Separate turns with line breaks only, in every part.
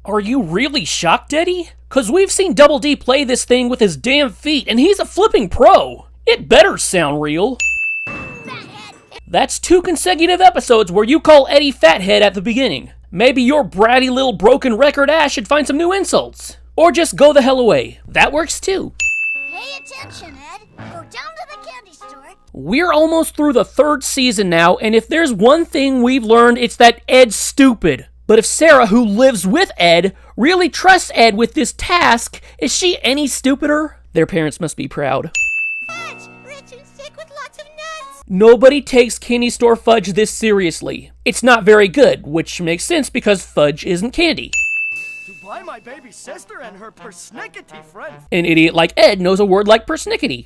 Are you really shocked, Eddy? Cause we've seen Double D play this thing with his damn feet, and he's a flipping pro. It better sound real. That's 2 consecutive episodes where you call Eddy fathead at the beginning. Maybe your bratty little broken record ass should find some new insults. Or just go the hell away. That works too.
Pay attention, Ed. Go down to the candy store.
We're almost through the 3rd season now, and if there's one thing we've learned, it's that Ed's stupid. But if Sarah, who lives with Ed, really trusts Ed with this task, is she any stupider? Their parents must be proud.
Fudge! Rich and thick with lots of nuts.
Nobody takes candy store fudge this seriously. It's not very good, which makes sense because fudge isn't candy.
To buy my baby sister and her persnickety friend.
An idiot like Ed knows a word like persnickety.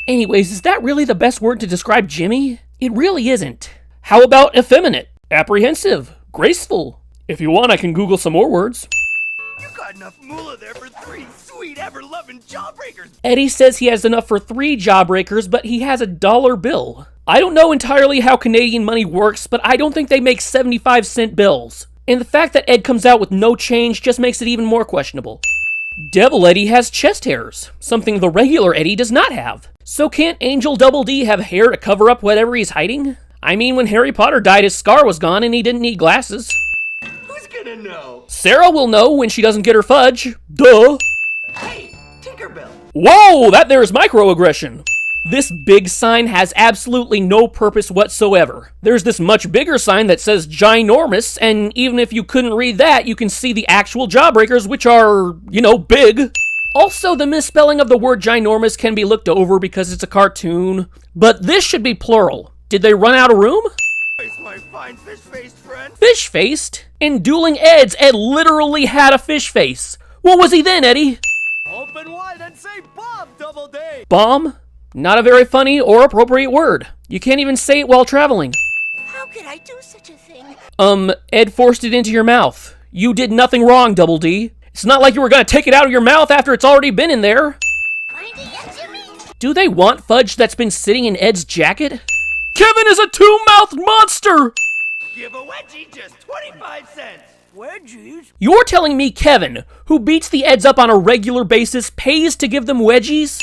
Anyways, is that really the best word to describe Jimmy? It really isn't. How about effeminate, apprehensive, graceful? If you want, I can Google some more words.
You got enough moolah there for 3 sweet, ever-loving jawbreakers.
Eddy says he has enough for 3 jawbreakers, but he has a dollar bill. I don't know entirely how Canadian money works, but I don't think they make 75-cent bills. And the fact that Ed comes out with no change just makes it even more questionable. Devil Eddy has chest hairs, something the regular Eddy does not have. So can't Angel Double D have hair to cover up whatever he's hiding? I mean, when Harry Potter died, his scar was gone and he didn't need glasses.
Who's gonna know?
Sarah will know when she doesn't get her fudge. Duh.
Hey, Tinkerbell.
Whoa, that there is microaggression. This big sign has absolutely no purpose whatsoever. There's this much bigger sign that says ginormous, and even if you couldn't read that, you can see the actual jawbreakers, which are, big. Also, the misspelling of the word ginormous can be looked over because it's a cartoon, but this should be plural. Did they run out of room?
It's my fine fish-faced friend.
Fish-faced? In Dueling Eds, Ed literally had a fish face. What was he then, Eddy?
Open wide and say Bob, Double D.
Bomb? Not a very funny or appropriate word. You can't even say it while traveling.
How could I do such a thing?
Ed forced it into your mouth. You did nothing wrong, Double D. It's not like you were gonna take it out of your mouth after it's already been in there.
Going to get Jimmy?
Do they want fudge that's been sitting in Ed's jacket? Kevin is a 2-mouthed monster!
Give a wedgie just 25 cents. Wedgies?
You're telling me Kevin, who beats the Eds up on a regular basis, pays to give them wedgies?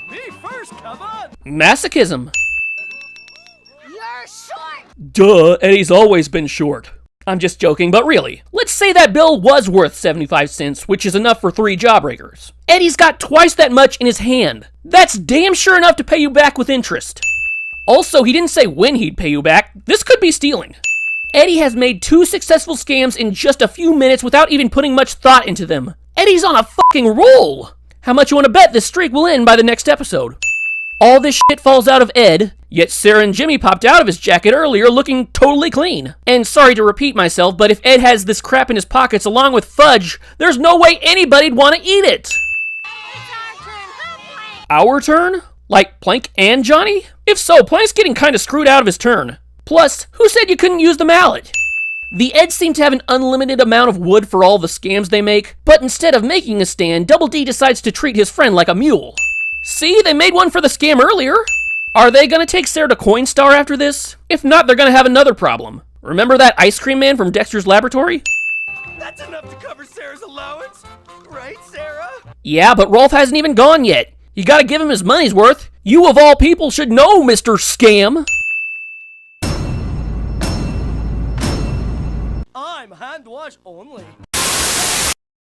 Me first, come on.
Masochism.
You're short.
Duh, Eddy's always been short. I'm just joking, but really, let's say that bill was worth 75 cents, which is enough for 3 jawbreakers. Eddy's got twice that much in his hand. That's damn sure enough to pay you back with interest. Also, he didn't say when he'd pay you back. This could be stealing. Eddy has made 2 successful scams in just a few minutes without even putting much thought into them. Eddy's on a fucking roll! How much you want to bet this streak will end by the next episode? All this shit falls out of Ed, yet Sarah and Jimmy popped out of his jacket earlier looking totally clean. And sorry to repeat myself, but if Ed has this crap in his pockets along with fudge, there's no way anybody'd want to eat it!
It's our turn. Go, Plank.
Our turn? Like Plank and Johnny? If so, Plank's getting kinda screwed out of his turn. Plus, who said you couldn't use the mallet? The Eds seem to have an unlimited amount of wood for all the scams they make, but instead of making a stand, Double D decides to treat his friend like a mule. See, they made one for the scam earlier. Are they gonna take Sarah to Coinstar after this? If not, they're gonna have another problem. Remember that ice cream man from Dexter's Laboratory?
That's enough to cover Sarah's allowance. Right, Sarah?
Yeah, but Rolf hasn't even gone yet. You gotta give him his money's worth. You of all people should know, Mr. Scam.
I'm hand wash only.